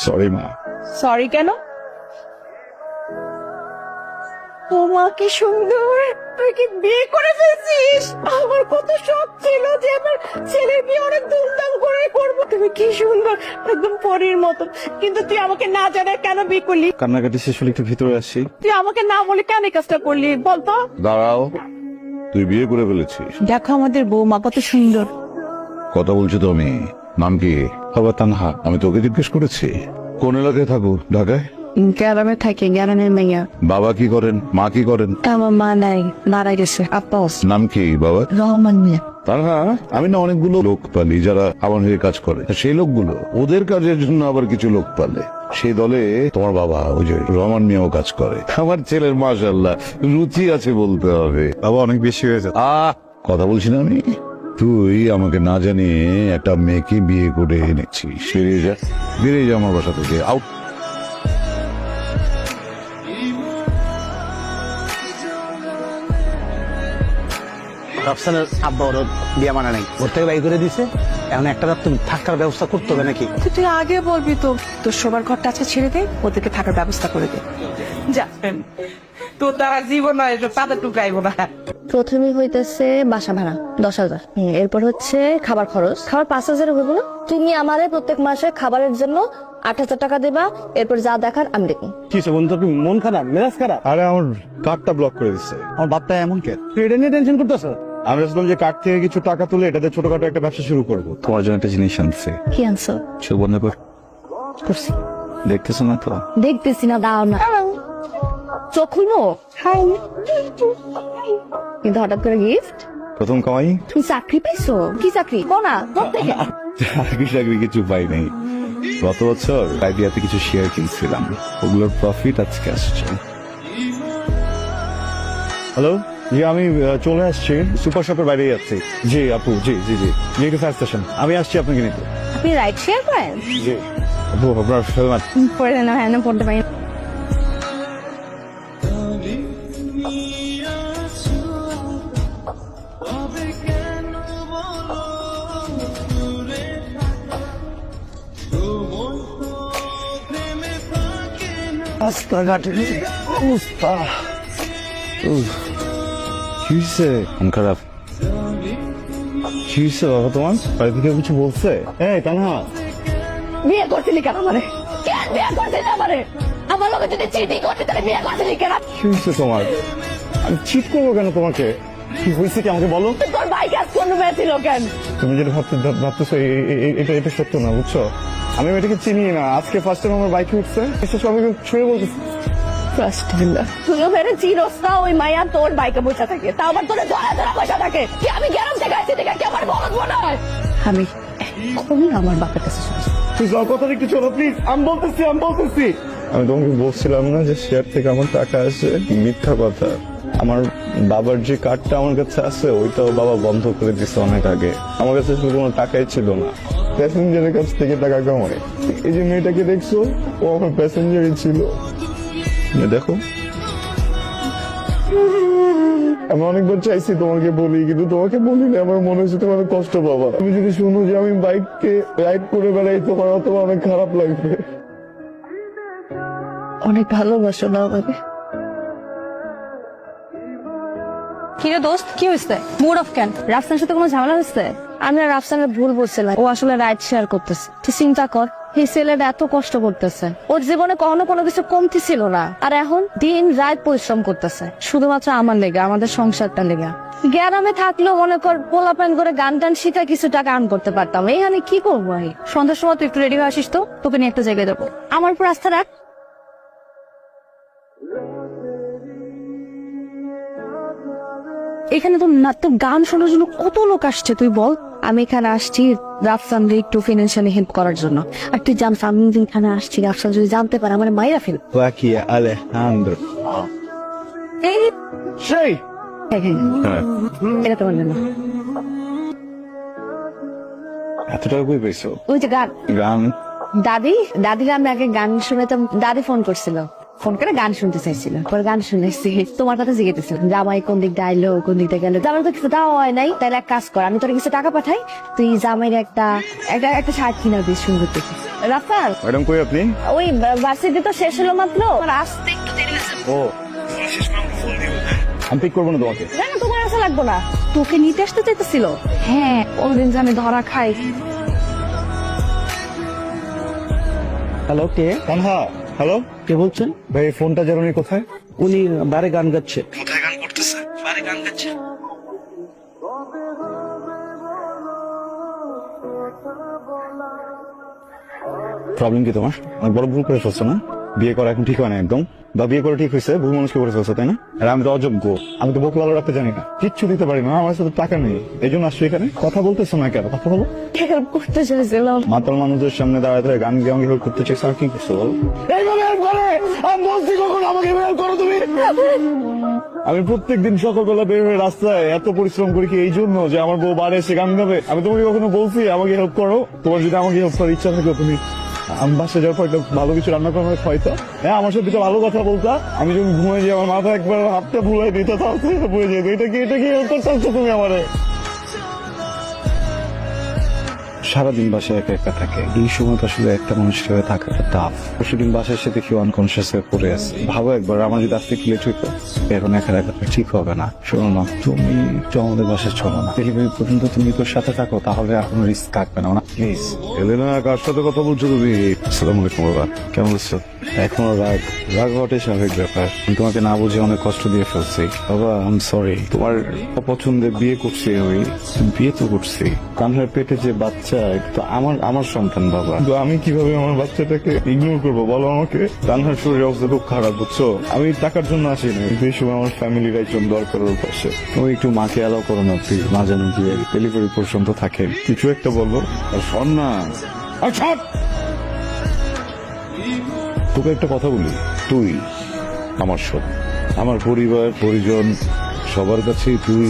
Sorry মা। Sorry কেন? তোমাকে সুন্দর, তুই কি বিয়ে করে ফেলছিস? আমার কত শখ ছিল যে আমার ছেলের বিয়ে অনেক ধুমধাম করে করবো। তুমি কি সুন্দর, একদম পরীর মতো। কিন্তু তুই আমাকে না জানায় কেন বিয়ে করলি? কান্নাকাটি শেষ হলে একটু ভিতরে আসি। তুই আমাকে না বলে কেন এই কাজটা করলি বলতো? দাঁড়াও, তুই বিয়ে করে ফেলেছিস? দেখো আমাদের বৌমা কত সুন্দর। কথা বলছো তো আমি। নাম কি? বাবা তানহা। আমি তোকে জিজ্ঞেস করেছি কোন এলাকায় থাকো? ঢাকায়? গ্রামে থাকে, গ্রামের মেয়ে। বাবা কি করেন, মা কি করেন? আমার মা নাই, মারা গেছে। আপা নাম কি বাবা? রহমান মিয়া। তানহা, আমি না অনেকগুলো লোক পালি যারা আমার হয়ে কাজ করে। সেই লোকগুলো ওদের কাজের জন্য আবার কিছু লোক পালে। সেই দলে তোমার বাবা ওই যে রহমান মিয়াও কাজ করে। আমার ছেলের মাশাআল্লাহ রুচি আছে বলতে হবে। বাবা অনেক বেশি হয়ে যাচ্ছে। কথা বলছি না আমি? তুই আমাকে না জানিয়ে একটা মেয়েকে বিয়ে করে এনেছিস। বেরিয়ে যা আমার বাসা থেকে, আউট। রাফসানের আব্বা ওর বিয়ে মানা নাই, ওর থেকে বাই করে দিছে। এখন একটা রাত তুমি থাকার ব্যবস্থা করতে হবে নাকি? তুই আগে বলবি তো। তোর শোবার ঘরটা আজকে ছেড়ে দে, ওদেরকে থাকার ব্যবস্থা করে দে। যা, তোর দ্বারা জীবন পাতা টুকাইবো না। প্রথমেই হইতেছে বাসা ভাড়া 10,000, এরপর হচ্ছে খাবার খরচ, খাবার 5,000 হইব না? তুমি আমারে প্রত্যেক মাসে খাবারের জন্য 8,000 টাকা দেবা, এরপর যা দেখার আমি দেখবো। কি বন্ধু, তুমি মন খারাপ, মেজাজ খারাপ? আরে আমার কার্ডটা ব্লক করে দিচ্ছে। আমার বাপটা এমন কে? তুই এটা নিয়ে টেনশন করতেছ? আমি ভাবছিলাম যে কার্ড থেকে কিছু টাকা তুলে এটাতে ছোটখাটো একটা ব্যবসা শুরু করবো। তোমার জন্য একটা জিনিস আনছে। কি আনছো? চোখ বন্ধ কর। করছি। দেখতেছো না তো? দেখতেছি না, দাও না। চোখ খুলবো? কিন্তু হঠাৎ করে গিফট? প্রথম কামাই। তুমি চাকরি পেয়েছো? কি চাকরি? কোনা প্রত্যেকে। চাকরি কিছু পাই নাই। গত বছর আইডিয়াতে কিছু শেয়ার কিনছিলাম, ওগুলোর প্রফিট আজকে আসছে। হ্যালো, জি আমি চলে আসছি, সুপার শপের বাইরে যাচ্ছি। জি আপু, জি জি জি জি একটু ফায়ার স্টেশন। আমি আসছি আপনাকে নিতে। আপনি রাইড শেয়ার করেন? জি আপু, আপনার হেলমেট। পরে না, হ্যাঁ না পড়তে পারি। রাস্তাঘাটে অবস্থা কি হয়েছে? মন খারাপ? কি হয়েছে বাবা তোমার? বাড়ি থেকে কিছু বলছে? এই তানহা, বিয়ে করছিলি কেন আমারে? কেন বিয়ে করছিলি আমারে? আমার লোকে যদি চিঠি করতে তাহলে বিয়ে করছিলি কেন? কি হয়েছে তোমার? আমি চিট করবো কেন তোমাকে? কি হয়েছে কি আমাকে বলো। তোর ভাই কাজ কোন মেয়েছিল কেন? তুমি যেটা ভাবতেছো এটা সত্য না, বুঝছো? আমি মেয়েটাকে চিনি না, আজকে ফার্স্ট টাইম আমার বাইকে উঠছে। বিশেষ করে আমি ছুঁয়ে বলতেছি তুইও মেরে চিরস না, ওই মায়া তোর বাইকে বসে থাকে, তা আবার তোর ধরা ধরা বসে থাকে। কি আমি গ্যারাম থেকে আসছি দেখে কি আমার বলদ মনে হয়? আমি এখনই আমার বাপের কাছে শুনছি। তুই যাও, কথা একটু চলো প্লিজ। আমি বলতেছি আমি তোমাকে বলছিলাম না যে শেয়ার থেকে আমার টাকা আসে? মিথ্যা কথা। আমার বাবার যে কার্ডটা আমার কাছে আছে ওইটাও বাবা বন্ধ করে দিচ্ছে অনেক আগে। আমার কাছে শুধু কোনো টাকাই ছিল না, প্যাসেঞ্জারের কাছ থেকে টাকা কামাই। এই যে মেয়েটাকে দেখছো, ও আমার প্যাসেঞ্জারই ছিল। দেখো, আমি অনেকবার চাইছি তোমাকে বলি, কিন্তু তোমাকে বলিনি। আমার মনে হচ্ছে তোমার কষ্ট পাবা। তুমি যদি শুনো যে আমি বাইককে রাইড করে বেড়াই, তোমার অনেক খারাপ লাগবে। অনেক ভালোবাসো না আমাকে? কিরে দোস্ত, কি হয়েছে? মুড অফ কেন? রাফসানের সাথে কোনো ঝামেলা হচ্ছে? আমি আর রাফসানের ভুল বলছিলাম, ও আসলে রাইড শেয়ার করতেছে। তুই চিন্তা কর, এই ছেলেটা এত কষ্ট করতেছে, ওর জীবনে কখনো কোনো কিছু কমতি ছিল না, আর এখন দিন রাত পরিশ্রম করতেছে শুধুমাত্র আমার লেগে, আমাদের সংসারটা লেগে। গ্রামে থাকলেও মনে কর পোলাপান করে গান টান শিখা কিছু টাকা আর্ন করতে পারতাম। এইখানে কি করবো? সন্ধ্যার সময় তুই একটু রেডি হয়ে আসিস তো, তোকে নিয়ে একটা জায়গায় যাবো। আমার উপর আস্থা রাখ। এখানে তো না, তোর গান শোনার জন্য কত লোক আসছে তুই বল। আমি এখানে আসছি রাফসানকে একটু ফিনান্সিয়ালি হেল্প করার জন্য। আর তুই জানিস আমি এখানে আসছি, রাফসান যদি জানতে পারে আমার মাইরা ফেল। Joaquín Alejandro. সেই এটা তোমার জন্য। এত টাকা কই পেয়েছো? ওই যে গান, গান? দাদির আমি আগে গান শুনেতাম, দাদি ফোন করছিল। ফোন করে গান শুনতে চাইছিল, পরে গান শুনেছি তোমার কথা জিজ্ঞেসছিল জামাই কোন দিক দিয়ে আইলো, কোন দিক দিয়ে গেলো। জামাই তো কিছু দেওয়া হয় নাই, তাহলে এক কাজ কর, আমি তোর কিছু টাকা পাঠাই, তুই জামাইয়ের একটা একটা একটা শার্ট কিনা দিস সুন্দর দেখে। রাফাল, ম্যাডাম কই আপনি? ওই ভার্সিটি তো শেষ হলো মাত্র, আমার আসতে একটু দেরি হয়েছে। ও আমি পিক করবো না তোমাকে। না না, তোমার আসা লাগবো না, তোকে নিতে আসতে চাইতেছিল। হ্যাঁ, কোনদিন যে আমি ধরা খাই। হ্যালো, কে কানহা, হ্যালো কে বলছেন? ভাই, ফোনটা জানুনি কোথায়? উনি বারে গান গাচ্ছে। কোথায় গান করতেছে? বারে গান গাচ্ছে। প্রবলেম কি তোমার? অনেক বড় ভুল করে ফেলছো না? বিয়ে করা এখন ঠিক হয় না একদম, বা বিয়ে করে ঠিক হয়েছে, ভুল মানুষকে করে ফেলছো, তাই না? আর আমি তো অযোগ্য, আমি তো বোকলালো রাখতে জানি না, কিচ্ছু দিতে পারি না, আমার সাথে টাকা নেই, এই জন্য আসছো এখানে। কথা বলতেছো না কেন? কথা বলো। হেল্প করতে চাইছিলাম। মাতাল মানুষদের সামনে দাঁড়ায় দাঁড়ায় গান গেয়ে আমাকে হেল্প করতে চাইছো, আর কি করছো বলো? এইভাবে হেল্প করে আমি বলছি কখন আমাকে হেল্প করো তুমি? আমি প্রত্যেকদিন সকালবেলা বের হয়ে রাস্তায় এত পরিশ্রম করি কি এই জন্য যে আমার বউ বাড়ি এসে গান গাবে? আমি তোমাকে কখনো বলছি আমাকে হেল্প করো? তোমার যদি আমাকে হেল্প করার ইচ্ছা থাকে তুমি আমি বাসে যাওয়ার পর একটা ভালো কিছু রান্না করে আমাকে খাইতো, হ্যাঁ আমার সাথে ভালো কথা বলতা, আমি যখন ঘুমিয়ে যাই আমার মাথা একবার হাতটা ভুলাই দিত, তাহলে বুঝে যেত এটা কি হেল্প করতে চাচ্ছো তুমি আমারে? সারাদিন বাসায় একা একা থাকে, এই সময় আসলে একটা মানুষের হয়ে থাকাটা টাফ। পরশুদিন বাসায় এসে দেখি আনকনসিয়াস হয়ে পড়ে আছে। ভাবো একবার আমার যদি আজকে লেট হইতো, এখন একা একা ঠিক হবে না। শোনো না, তুমি তো আমাদের বাসায় চলো না, ডেলিভারি পর্যন্ত তুমি তোর সাথে থাকো, তাহলে আর কোনো রিস্ক থাকবে না, প্লিজ। এলেনা, কার সাথে কথা বলছো তুমি? আসসালামু আলাইকুম বাবা, কেমন আছো? এখনো রাগ হওয়াটাই স্বাভাবিক ব্যাপার। আমি তোমাকে না বুঝে অনেক কষ্ট দিয়ে ফেলছি বাবা, আই এম সরি। তোমার পছন্দের বিয়ে করছি, ওই বিয়ে তো করছি, কানহার পেটে যে বাচ্চা এটা তো আমার সন্তান বাবা। তো আমি কিভাবে আমার বাচ্চাটাকে ইগনোর করবো বলো আমাকে? কানহার শরীর অবস্থা খুব খারাপ, বুঝছো? আমি টাকার জন্য আসি না, কিন্তু এই সময় আমার ফ্যামিলির একজন দরকার ওর পাশে। তুমি একটু মাকে অ্যালাউ করো না প্লিজ, মা যেন গিয়ে ডেলিভারি পর্যন্ত থাকে। কিছু একটা বলবো। আর শোন না, আর শোন, তোকে একটা কথা বলি, তুই আমার সব, আমার পরিবার পরিজন সবার কাছেই তুই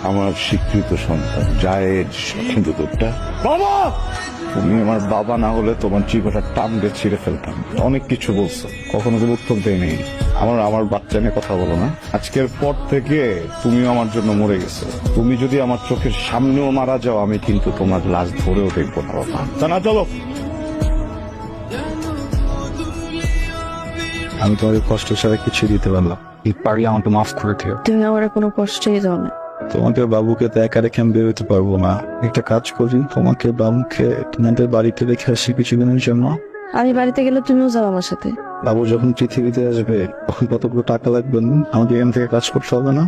আমার স্বীকৃত সন্তান, জায়েজ। কিন্তু তোরটা বাবা, তুমি আমার বাবা না হলে তোমার জীবনটা টান দিয়ে ছিঁড়ে ফেলতাম। অনেক কিছু বলছো, কখনো কোনো উত্তর দেয়নি। আমার বাচ্চা নিয়ে কথা বলো না। আজকের পর থেকে তুমিও আমার জন্য মরে গেছো। তুমি যদি আমার চোখের সামনেও মারা যাও, আমি কিন্তু তোমার লাশ ধরেও দেখবো না বাবা। তা না, চলো। আমি তোমাকে কষ্ট ছাড়া কিছু দিতে পারলাম, পারলে আমাকে মাফ করে দিও। তুমি আমার কোনো কষ্টই দাও না। তোমাকে বাবুকে তো একা রেখে আমি বেরোতে পারবো না। একটা কাজ করি, তোমাকে বাবুকে তোমাদের বাড়িতে রেখে আসি কিছুদিনের জন্য। আমি বাড়িতে গেলে তুমিও যাও আমার সাথে। বাবু যখন পৃথিবীতে আসবে তখন কতগুলো টাকা লাগবে, আমাকে এখান থেকে কাজ করতে হবে না?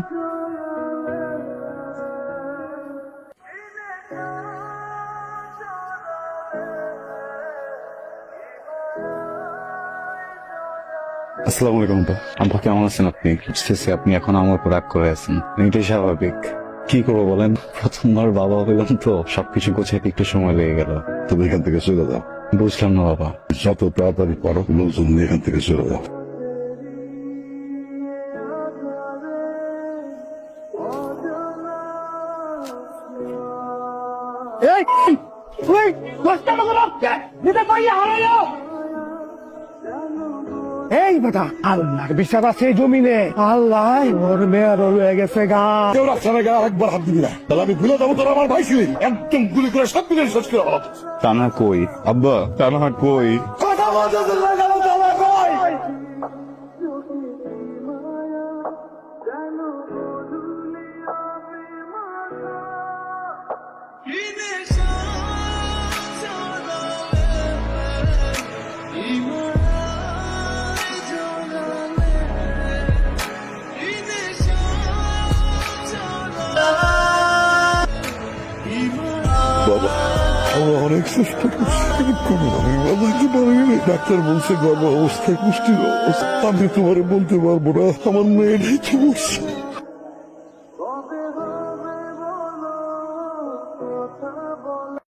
আসসালামু আলাইকুম আব্বা, কেমন আছেন আপনি? বুঝতেছি আপনি এখন আমার উপর রাগ করে আছেন, এটাই স্বাভাবিক। কি করবো বলেন, প্রথমবার বাবা হইলাম তো সবকিছু গোছাইতে একটু সময় লেগে গেল। তুমি এখান থেকে চলে যাও, বুঝলাম না বাবা। যত তাড়াতাড়ি পারো লোকজন নিয়ে এখান থেকে চলে যাও। এই বেটা, আল্লাহর বিশ্বাস আছে জমিনে, আল্লাহ ওর মেয়ের হয়ে গেছে গা। কেউ রাস্তা না গেলে আরেকবার হাত দিবি না, তাহলে আমি ভুলে যাবো তোর আমার ভাই ছিলি। একদম গুলি করে সব মিলে শেষ করে ভালো। টানা কই আব্বা, টানা কই? কথা বলতে গেল তাহলে কই? বাবা, আমরা অনেক চেষ্টা করছি, কোনো আমি বাজাইতে পারিনি। ডাক্তার বলছে গর্ভ অবস্থায় পুষ্টির অবস্থা। আমি তোমারে বলতে পারবো না আমার মেয়েটাই কি বলছে।